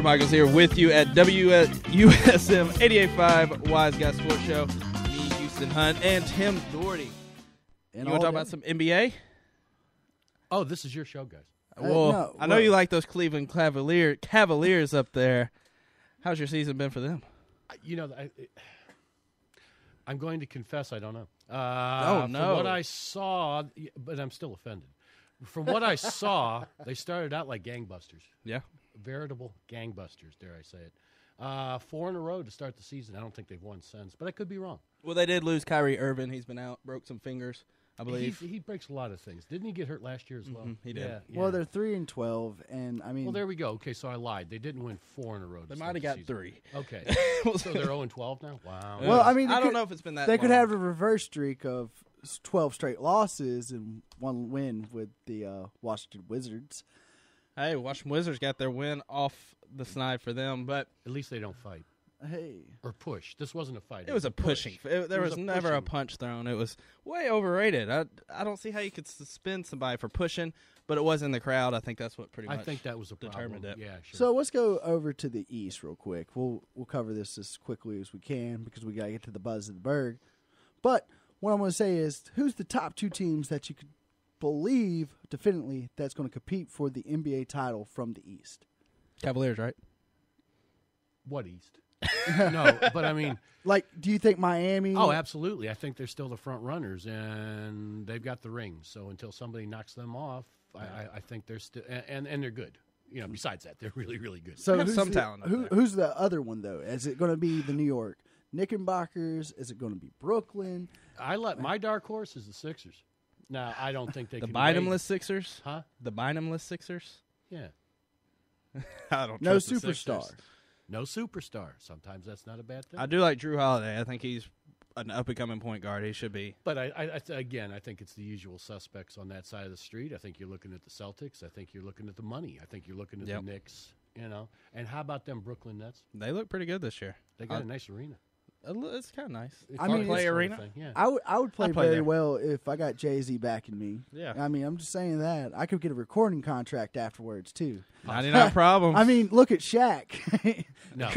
Drew Michaels here with you at WUSM 88.5 Wise Guy Sports Show. Me, Houston Hunt, and Tim Doherty. You want to talk about some NBA? Oh, this is your show, guys. Well, I know you like those Cleveland Cavaliers up there. How's your season been for them? I'm going to confess I don't know. Oh, no. From what I saw, but I'm still offended. From what I saw, they started out like gangbusters. Yeah. Veritable gangbusters, dare I say it. 4 in a row to start the season. I don't think they've won since, but I could be wrong. Well, they did lose Kyrie Irving. He's been out, broke some fingers, I believe. He breaks a lot of things. Didn't he get hurt last year as well? Mm-hmm, he did. Yeah. Well, they're 3-12, and I mean. Well, there we go. Okay, so I lied. They didn't win 4 in a row. They might have got 3. Okay, so they're 0-12 now. Wow. Well, I mean, I don't know if it's been that. They long. could have a reverse streak of 12 straight losses and 1 win with the Washington Wizards. Hey, Washington Wizards got their win off the snide for them, but At least they don't fight Hey, or push. This wasn't a fight. it was a pushing. There was never a punch thrown. It was way overrated. I don't see how you could suspend somebody for pushing, but it was in the crowd. I think that's what pretty much I think that was a determined problem. it. Yeah, sure. so let's go over to the East real quick. We'll cover this as quickly as we can because we got to get to the buzz of the Berg. But what I'm going to say is, who's the top 2 teams that you could believe definitely that's going to compete for the NBA title from the East? Cavaliers, right? What East? No, but I mean, Like, do you think Miami? oh, absolutely. I think they're still the front runners, and they've got the rings. So until somebody knocks them off, I think they're still, and they're good. Besides that, they're really, really good. So have who's some the, talent up there. Who's the other one though? Is it going to be the New York Knickerbockers? Is it going to be Brooklyn? My dark horse is the Sixers. Now, I don't think they The can Bynumless Sixers? Huh? The Bynumless Sixers? Yeah. I don't No trust the superstar. Sixers. No superstar. Sometimes that's not a bad thing. I do like Drew Holiday. I think he's an up-and-coming point guard. He should be. But I think it's the usual suspects on that side of the street. I think you're looking at the Celtics. I think you're looking at the money. I think you're looking at the Knicks. And how about them Brooklyn Nets? They look pretty good this year. They got a nice arena. It's kind of nice. I mean, play it's arena. Yeah. I would play I'd play very there. well if I got Jay-Z backing me. Yeah. I mean, I'm just saying that. I could get a recording contract afterwards, too. 99 problems. I mean, look at Shaq. No.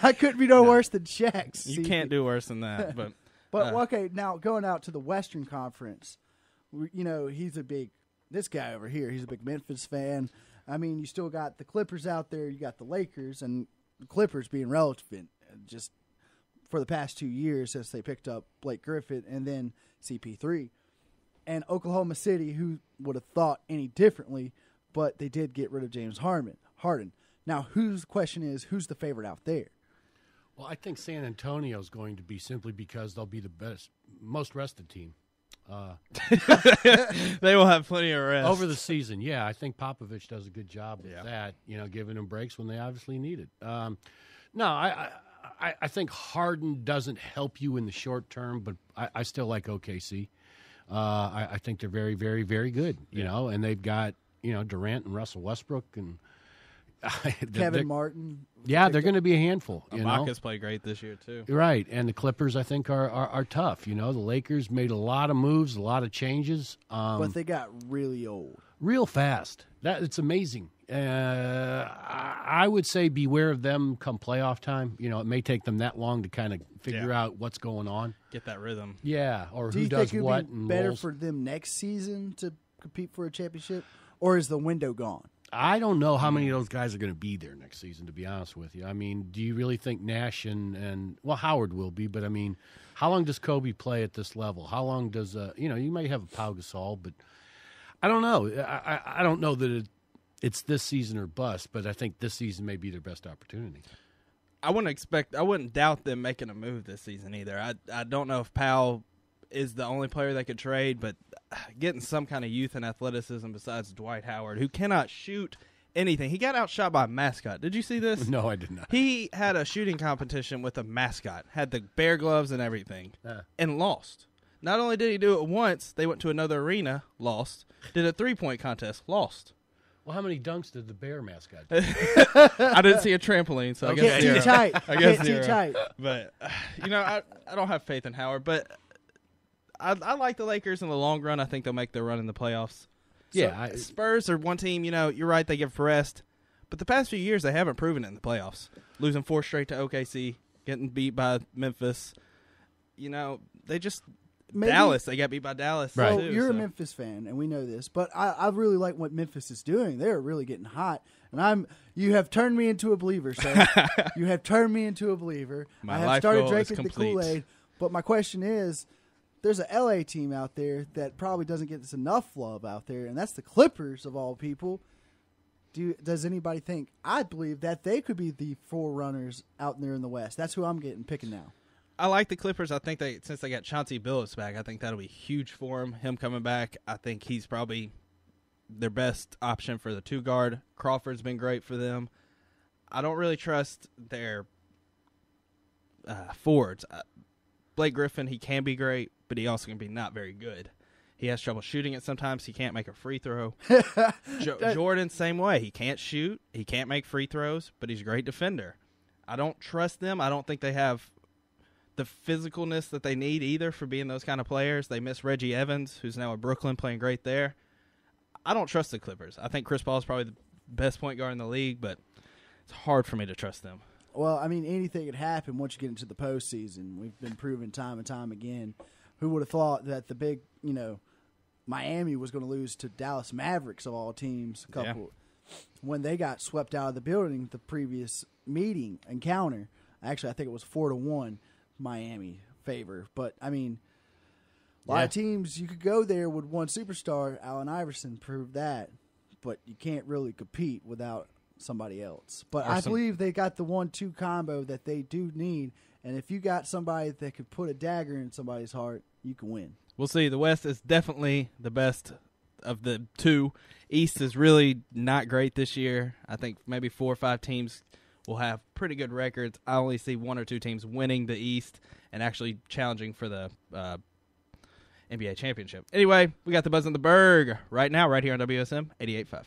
I couldn't be no worse than Shaq. you can't do worse than that. But But, okay, now going out to the Western Conference, he's this guy over here, he's a big Memphis fan. I mean, you still got the Clippers out there. You got the Lakers, and the Clippers being relevant just for the past 2 years since they picked up Blake Griffin and then CP3. And Oklahoma City, who would have thought any differently, but they did get rid of James Harden. Now, question is, who's the favorite out there? Well, I think San Antonio is going to be simply because they'll be the most rested team. they will have plenty of rest. Over the season, yeah. I think Popovich does a good job with that, giving them breaks when they obviously need it. No, I think Harden doesn't help you in the short term, but I still like OKC. I think they're very, very, very good, and they've got, Durant and Russell Westbrook and Kevin Martin. Yeah, they're going to be a handful. Ibaka's played great this year, too. Right, and the Clippers, I think, are tough. The Lakers made a lot of moves, a lot of changes. But they got really old. Real fast. It's amazing. I would say beware of them come playoff time. It may take them that long to kind of figure out what's going on. Get that rhythm. Yeah, or Do who you does think it what. would be and better roles. for them next season to compete for a championship, or is the window gone? I don't know how many of those guys are going to be there next season, to be honest with you. I mean, do you really think Nash and Howard will be, but I mean, how long does Kobe play at this level? How long does, you might have a Pau Gasol, but I don't know. I don't know that it's this season or bust, but I think this season may be their best opportunity. I wouldn't doubt them making a move this season either. I don't know if Powell is the only player that could trade, but getting some kind of youth and athleticism besides Dwight Howard, who cannot shoot anything. He got outshot by a mascot. Did you see this? No, I did not. He had a shooting competition with a mascot, had the bear gloves and everything, and lost. Not only did he do it once, they went to another arena, lost. Did a 3-point contest, lost. Well, how many dunks did the bear mascot do? I didn't see a trampoline, so I guess Can't zero. too tight. I guess Can't zero. too tight. But, I don't have faith in Howard, but I like the Lakers in the long run. I think they'll make their run in the playoffs. Yeah, Spurs are one team, you're right, they give rest, But the past few years, they haven't proven it in the playoffs. Losing 4 straight to OKC, getting beat by Memphis. You know, they just Dallas. They got beat by Dallas. Right. Well, too, you're so. a Memphis fan, and we know this, but I really like what Memphis is doing. They're really getting hot, and you have turned me into a believer, sir. You have turned me into a believer. My I have life started goal is drinking the complete. Kool-Aid, but my question is, there's a LA team out there that probably doesn't get this enough love out there, and that's the Clippers of all people. Does anybody think? I believe that they could be the forerunners out there in the West. That's who I'm picking now. I like the Clippers. I think since they got Chauncey Billups back, I think that'll be huge for him. Him coming back, I think he's probably their best option for the 2 guard. Crawford's been great for them. I don't really trust their forwards. Blake Griffin, he can be great, but he also can be not very good. He has trouble shooting it sometimes. He can't make a free throw. Jordan, same way. He can't shoot. He can't make free throws, but he's a great defender. I don't trust them. I don't think they have the physicalness that they need either for being those kind of players. They miss Reggie Evans, who's now at Brooklyn playing great there. I don't trust the Clippers. I think Chris Paul is probably the best point guard in the league, but it's hard for me to trust them. Well, I mean, anything could happen once you get into the postseason. We've been proven time and time again. Who would have thought that the big, Miami was going to lose to Dallas Mavericks of all teams when they got swept out of the building the previous encounter. Actually, I think it was 4-1 Miami favor. But, I mean, a lot of teams, you could go there with one superstar. Allen Iverson proved that. But you can't really compete without somebody else. But I believe they got the 1-2 combo that they do need. And if you got somebody that could put a dagger in somebody's heart, you can win. We'll see. The West is definitely the best of the 2. East is really not great this year. I think maybe 4 or 5 teams will have pretty good records. I only see 1 or 2 teams winning the East and actually challenging for the NBA championship. Anyway, we got the Buzz and the Berg right now, right here on WSM 88.5.